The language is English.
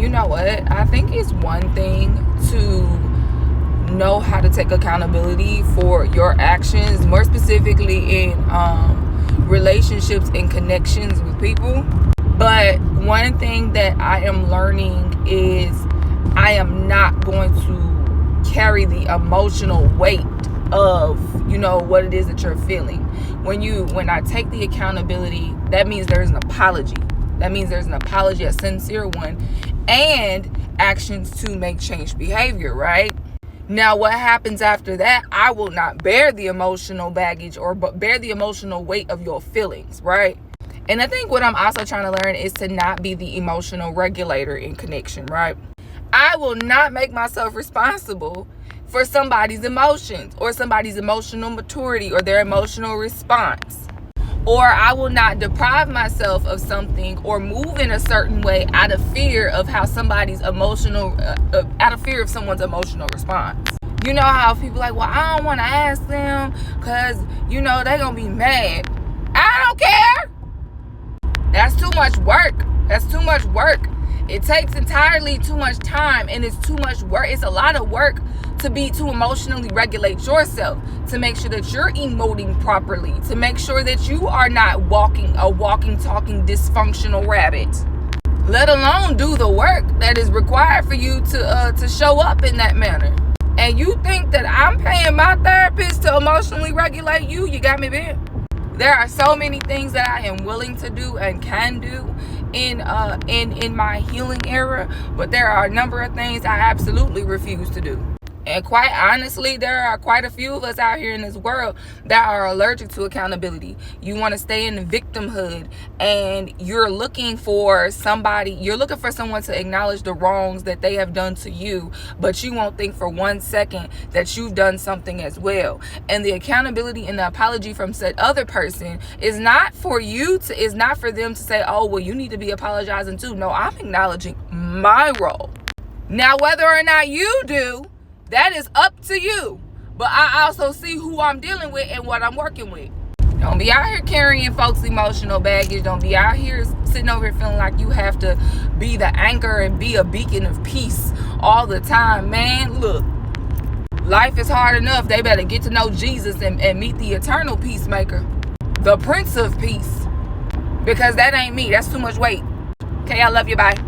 You know what? I think it's one thing to know how to take accountability for your actions, more specifically in relationships and connections with people. But one thing that I am learning is I am not going to carry the emotional weight of, what it is that you're feeling. When I take the accountability, that means there's an apology. That means there's an apology, a sincere one, and actions to make change behavior, right? Now, what happens after that, I will not bear the emotional baggage or bear the emotional weight of your feelings, right? And I think what I'm also trying to learn is to not be the emotional regulator in connection, right? I will not make myself responsible for somebody's emotions or somebody's emotional maturity or their emotional response. Or I will not deprive myself of something or move in a certain way out of fear of how somebody's emotional, out of fear of someone's emotional response. You know how people are like, well, I don't want to ask them because, they're going to be mad. I don't care. That's too much work. That's too much work. It takes entirely too much time, and it's too much work. It's a lot of work to emotionally regulate yourself, to make sure that you're emoting properly, to make sure that you are not walking, talking dysfunctional rabbit, let alone do the work that is required for you to show up in that manner. And you think that I'm paying my therapist to emotionally regulate you? You got me bent. There are so many things that I am willing to do and can do in my healing era, but there are a number of things I absolutely refuse to do. And quite honestly, there are quite a few of us out here in this world that are allergic to accountability. You want to stay in victimhood, and you're looking for someone to acknowledge the wrongs that they have done to you, but you won't think for 1 second that you've done something as well. And the accountability and the apology from said other person is not for them to say, oh, well, you need to be apologizing too. No, I'm acknowledging my role. Now, whether or not you do, that is up to you. But I also see who I'm dealing with and what I'm working with. Don't be out here carrying folks' emotional baggage. Don't be out here sitting over here feeling like you have to be the anchor and be a beacon of peace all the time. Man, look, life is hard enough. They better get to know Jesus and meet the eternal peacemaker, the Prince of Peace. Because that ain't me. That's too much weight. Okay, I love you. Bye.